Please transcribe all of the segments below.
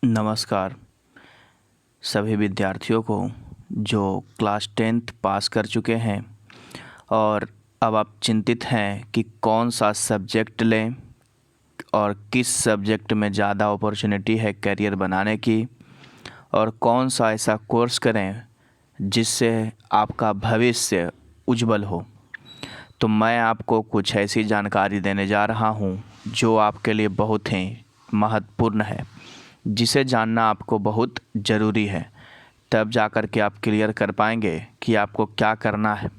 नमस्कार सभी विद्यार्थियों को जो क्लास 10th पास कर चुके हैं और अब आप चिंतित हैं कि कौन सा सब्जेक्ट लें और किस सब्जेक्ट में ज़्यादा अपॉर्चुनिटी है करियर बनाने की और कौन सा ऐसा कोर्स करें जिससे आपका भविष्य उज्जवल हो। तो मैं आपको कुछ ऐसी जानकारी देने जा रहा हूं जो आपके लिए बहुत ही महत्वपूर्ण है, जिसे जानना आपको बहुत ज़रूरी है। तब जाकर के आप क्लियर कर पाएंगे कि आपको क्या करना है।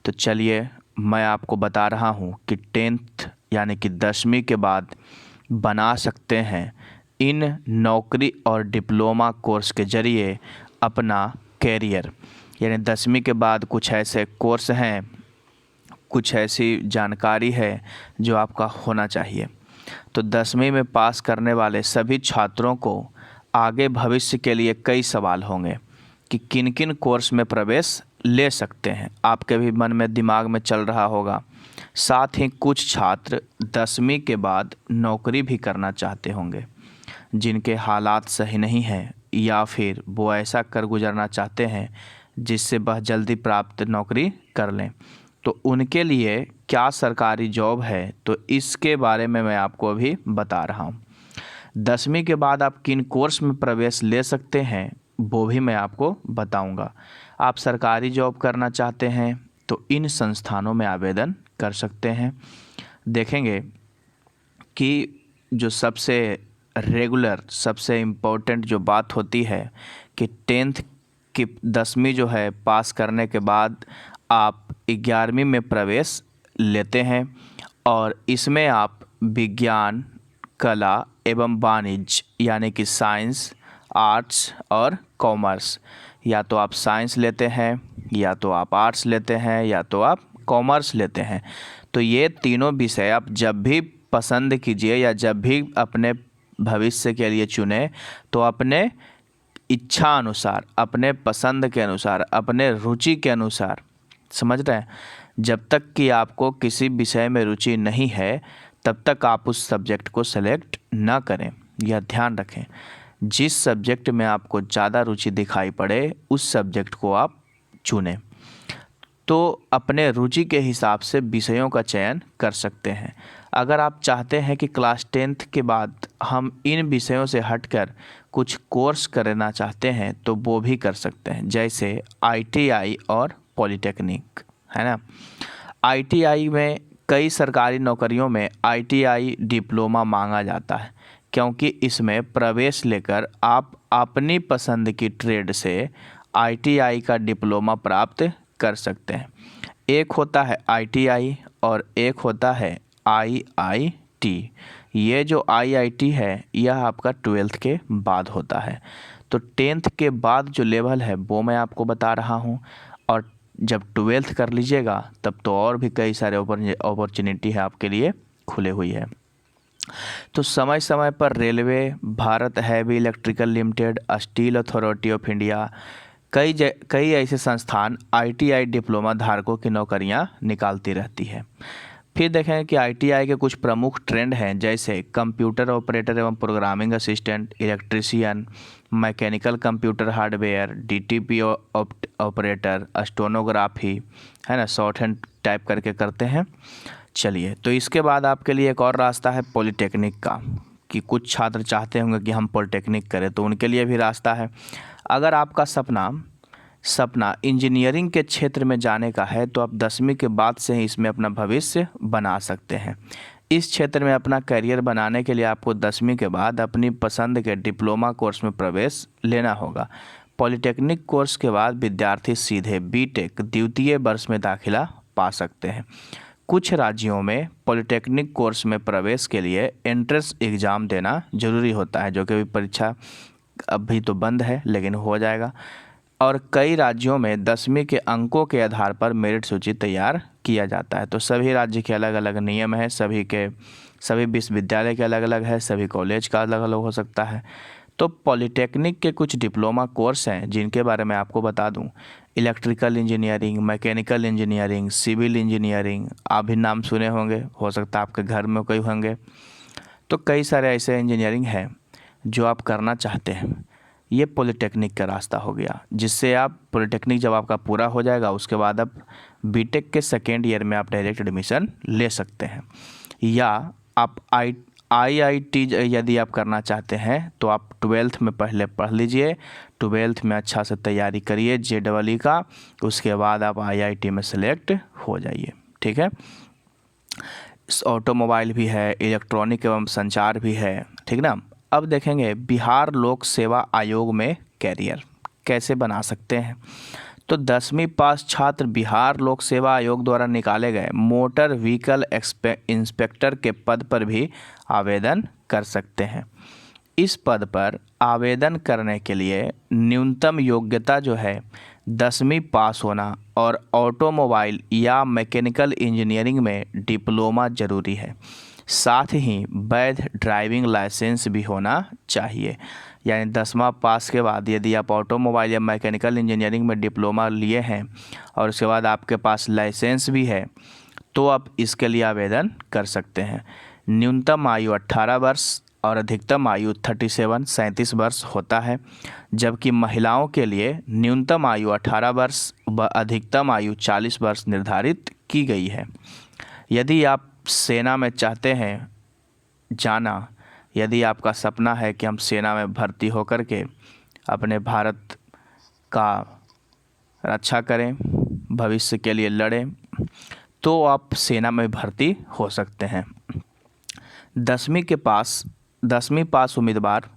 तो चलिए मैं आपको बता रहा हूँ कि 10th यानी कि 10वीं के बाद बना सकते हैं इन नौकरी और डिप्लोमा कोर्स के ज़रिए अपना कैरियर। यानी 10वीं के बाद कुछ ऐसे कोर्स हैं, कुछ ऐसी जानकारी है जो आपका होना चाहिए। तो 10वीं में पास करने वाले सभी छात्रों को आगे भविष्य के लिए कई सवाल होंगे कि किन किन कोर्स में प्रवेश ले सकते हैं। आपके भी मन में दिमाग में चल रहा होगा। साथ ही कुछ छात्र 10वीं के बाद नौकरी भी करना चाहते होंगे, जिनके हालात सही नहीं हैं या फिर वो ऐसा कर गुजरना चाहते हैं जिससे वह जल्दी प्राप्त नौकरी कर लें। तो उनके लिए क्या सरकारी जॉब है, तो इसके बारे में मैं आपको अभी बता रहा हूँ। 10वीं के बाद आप किन कोर्स में प्रवेश ले सकते हैं वो भी मैं आपको बताऊंगा। आप सरकारी जॉब करना चाहते हैं तो इन संस्थानों में आवेदन कर सकते हैं। देखेंगे कि जो सबसे रेगुलर सबसे इम्पोर्टेंट जो बात होती है कि 10th की 10वीं जो है पास करने के बाद आप 11वीं में प्रवेश लेते हैं और इसमें आप विज्ञान, कला एवं वाणिज्य यानी कि साइंस, आर्ट्स और कॉमर्स, या तो आप साइंस लेते हैं या तो आप आर्ट्स लेते हैं या तो आप कॉमर्स लेते हैं। तो ये तीनों विषय आप जब भी पसंद कीजिए या जब भी अपने भविष्य के लिए चुने तो अपने इच्छा अनुसार, अपने पसंद के अनुसार, अपने रुचि के अनुसार, समझ रहे हैं। जब तक कि आपको किसी विषय में रुचि नहीं है तब तक आप उस सब्जेक्ट को सेलेक्ट ना करें। यह ध्यान रखें, जिस सब्जेक्ट में आपको ज़्यादा रुचि दिखाई पड़े उस सब्जेक्ट को आप चुनें। तो अपने रुचि के हिसाब से विषयों का चयन कर सकते हैं। अगर आप चाहते हैं कि क्लास 10th के बाद हम इन विषयों से हटकर कुछ कोर्स करना चाहते हैं तो वो भी कर सकते हैं, जैसे ITI और पॉलिटेक्निक, है ना। ITI में कई सरकारी नौकरियों में ITI डिप्लोमा मांगा जाता है, क्योंकि इसमें प्रवेश लेकर आप अपनी पसंद की ट्रेड से ITI का डिप्लोमा प्राप्त कर सकते हैं। एक होता है ITI और एक होता है IIT। ये जो IIT है यह आपका 12th के बाद होता है। तो 10th के बाद जो लेवल है वो मैं आपको बता रहा हूँ, और जब 12th कर लीजिएगा तब तो और भी कई सारे अपॉर्चुनिटी है आपके लिए खुले हुई है। तो समय समय पर railway, Bharat heavy electrical limited, steel authority of India, कई ऐसे संस्थान ITI डिप्लोमा धारकों की नौकरियां निकालती रहती है। फिर देखें कि ITI के कुछ प्रमुख ट्रेंड हैं, जैसे कंप्यूटर ऑपरेटर एवं programming assistant, electrician, mechanical computer hardware, DTP operator, stenography, है ना, शॉर्ट हैंड टाइप करके करते हैं। चलिए, तो इसके बाद आपके लिए एक और रास्ता है पॉलिटेक्निक का, कि कुछ छात्र चाहते होंगे कि हम पॉलिटेक्निक करें, तो उनके लिए भी रास्ता है। अगर आपका सपना इंजीनियरिंग के क्षेत्र में जाने का है तो आप 10वीं के बाद से ही इसमें अपना भविष्य बना सकते हैं। इस क्षेत्र में अपना करियर बनाने के लिए आपको 10वीं के बाद अपनी पसंद के डिप्लोमा कोर्स में प्रवेश लेना होगा। पॉलिटेक्निक कोर्स के बाद विद्यार्थी सीधे BTech द्वितीय वर्ष में दाखिला पा सकते हैं। कुछ राज्यों में पॉलिटेक्निक कोर्स में प्रवेश के लिए एंट्रेंस एग्ज़ाम देना जरूरी होता है, जो कि अभी परीक्षा अभी तो बंद है लेकिन हो जाएगा। और कई राज्यों में 10वीं के अंकों के आधार पर मेरिट सूची तैयार किया जाता है। तो सभी राज्य के अलग अलग नियम हैं, सभी विश्वविद्यालय के अलग अलग है, सभी कॉलेज का अलग अलग हो सकता है। तो पॉलिटेक्निक के कुछ डिप्लोमा कोर्स हैं जिनके बारे में आपको बता दूं। Electrical engineering, mechanical engineering, civil engineering, आप भी नाम सुने होंगे, हो सकता है आपके घर में कोई होंगे। तो कई सारे ऐसे इंजीनियरिंग हैं जो आप करना चाहते हैं, ये पॉलिटेक्निक का रास्ता हो गया, जिससे आप पॉलिटेक्निक जब आपका पूरा हो जाएगा उसके बाद आप बीटेक के सेकेंड ईयर में आप डायरेक्ट एडमिशन ले सकते हैं। या आप आईआईटी यदि आप करना चाहते हैं तो आप 12th में पहले पढ़ लीजिए, 12th में अच्छा से तैयारी करिए JEE का, उसके बाद आप आईआईटी में सेलेक्ट हो जाइए। ठीक है, ऑटोमोबाइल भी है, इलेक्ट्रॉनिक एवं संचार भी है। ठीक ना। अब देखेंगे बिहार लोक सेवा आयोग में कैरियर कैसे बना सकते हैं। तो 10वीं पास छात्र बिहार लोक सेवा आयोग द्वारा निकाले गए मोटर व्हीकल इंस्पेक्टर के पद पर भी आवेदन कर सकते हैं। इस पद पर आवेदन करने के लिए न्यूनतम योग्यता जो है 10वीं पास होना और ऑटोमोबाइल या मैकेनिकल इंजीनियरिंग में डिप्लोमा जरूरी है। साथ ही वैध ड्राइविंग लाइसेंस भी होना चाहिए। यानी 10वां पास के बाद यदि आप ऑटोमोबाइल या मैकेनिकल इंजीनियरिंग में डिप्लोमा लिए हैं और उसके बाद आपके पास लाइसेंस भी है तो आप इसके लिए आवेदन कर सकते हैं। न्यूनतम आयु 18 वर्ष और अधिकतम आयु 37 वर्ष होता है, जबकि महिलाओं के लिए न्यूनतम आयु 18 वर्ष व अधिकतम आयु 40 वर्ष निर्धारित की गई है। यदि आप सेना में चाहते हैं जाना, यदि आपका सपना है कि हम सेना में भर्ती होकर के अपने भारत का रक्षा करें, भविष्य के लिए लड़ें, तो आप सेना में भर्ती हो सकते हैं। 10वीं पास उम्मीदवार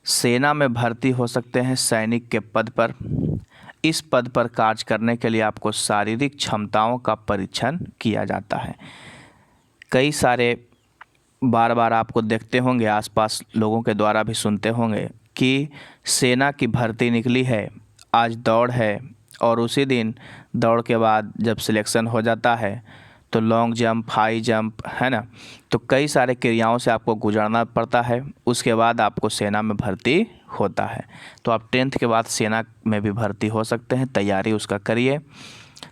सेना में भर्ती हो सकते हैं सैनिक के पद पर। इस पद पर कार्य करने के लिए आपको शारीरिक क्षमताओं का परीक्षण किया जाता है। कई सारे बार बार आपको देखते होंगे, आसपास लोगों के द्वारा भी सुनते होंगे कि सेना की भर्ती निकली है, आज दौड़ है, और उसी दिन दौड़ के बाद जब सिलेक्शन हो जाता है तो लॉन्ग जंप, हाई जंप, है ना, तो कई सारे क्रियाओं से आपको गुजरना पड़ता है, उसके बाद आपको सेना में भर्ती होता है। तो आप 10th के बाद सेना में भी भर्ती हो सकते हैं, तैयारी उसका करिए।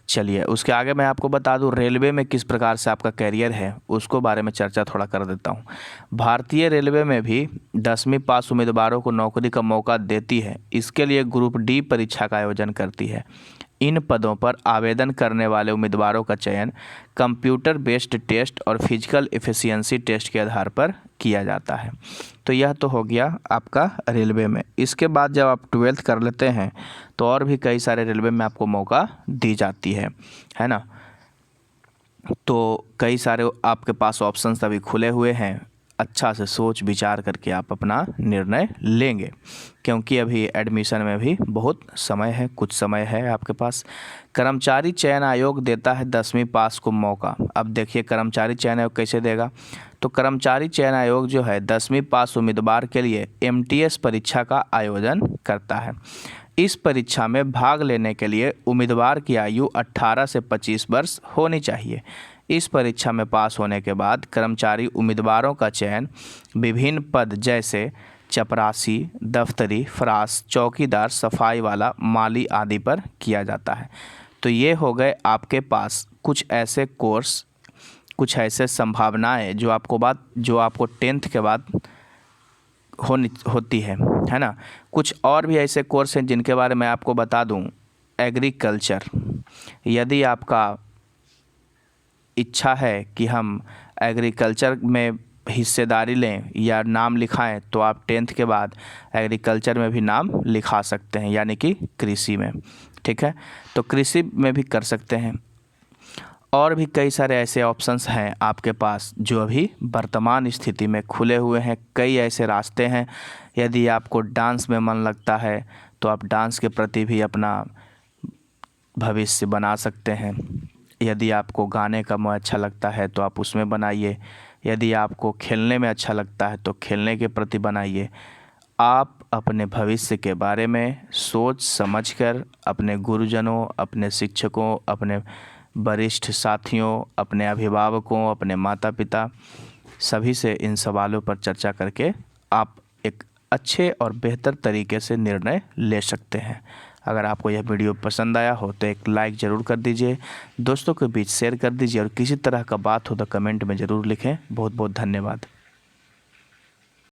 चलिए उसके आगे मैं आपको बता दूं रेलवे में किस प्रकार से आपका कैरियर है, उसको बारे में चर्चा थोड़ा कर देता हूं। भारतीय रेलवे में भी 10वीं पास उम्मीदवारों को नौकरी का मौका देती है। इसके लिए ग्रुप डी परीक्षा का आयोजन करती है। इन पदों पर आवेदन करने वाले उम्मीदवारों का चयन कंप्यूटर बेस्ड टेस्ट और फिजिकल एफिशिएंसी टेस्ट के आधार पर किया जाता है। तो यह तो हो गया आपका रेलवे में। इसके बाद जब आप 12th कर लेते हैं तो और भी कई सारे रेलवे में आपको मौका दी जाती है ना। तो कई सारे आपके पास ऑप्शंस अभी खुले हुए हैं, अच्छा से सोच विचार करके आप अपना निर्णय लेंगे, क्योंकि अभी एडमिशन में भी बहुत समय है, कुछ समय है आपके पास। कर्मचारी चयन आयोग देता है 10वीं पास को मौका। अब देखिए कर्मचारी चयन आयोग कैसे देगा। तो कर्मचारी चयन आयोग जो है 10वीं पास उम्मीदवार के लिए MTS परीक्षा का आयोजन करता है। इस परीक्षा में भाग लेने के लिए उम्मीदवार की आयु 18 से 25 वर्ष होनी चाहिए। इस परीक्षा में पास होने के बाद कर्मचारी उम्मीदवारों का चयन विभिन्न पद जैसे चपरासी, दफ्तरी, फराश, चौकीदार, सफाई वाला, माली आदि पर किया जाता है। तो ये हो गए आपके पास कुछ ऐसे कोर्स, कुछ ऐसे संभावनाएं जो आपको 10th के बाद होती है ना। कुछ और भी ऐसे कोर्स हैं जिनके बारे में आपको बता दूं। एग्रीकल्चर, यदि आपका इच्छा है कि हम एग्रीकल्चर में हिस्सेदारी लें या नाम लिखाएं, तो आप 10th के बाद एग्रीकल्चर में भी नाम लिखा सकते हैं, यानी कि कृषि में। ठीक है, तो कृषि में भी कर सकते हैं। और भी कई सारे ऐसे ऑप्शंस हैं आपके पास जो अभी वर्तमान स्थिति में खुले हुए हैं। कई ऐसे रास्ते हैं। यदि आपको डांस में मन लगता है तो आप डांस के प्रति भी अपना भविष्य बना सकते हैं। यदि आपको गाने का मन अच्छा लगता है तो आप उसमें बनाइए। यदि आपको खेलने में अच्छा लगता है तो खेलने के प्रति बनाइए। आप अपने भविष्य के बारे में सोच समझकर अपने गुरुजनों, अपने शिक्षकों, अपने वरिष्ठ साथियों, अपने अभिभावकों, अपने माता पिता सभी से इन सवालों पर चर्चा करके आप एक अच्छे और बेहतर तरीके से निर्णय ले सकते हैं। अगर आपको यह वीडियो पसंद आया हो तो एक लाइक ज़रूर कर दीजिए, दोस्तों के बीच शेयर कर दीजिए, और किसी तरह का बात हो तो कमेंट में ज़रूर लिखें। बहुत बहुत धन्यवाद।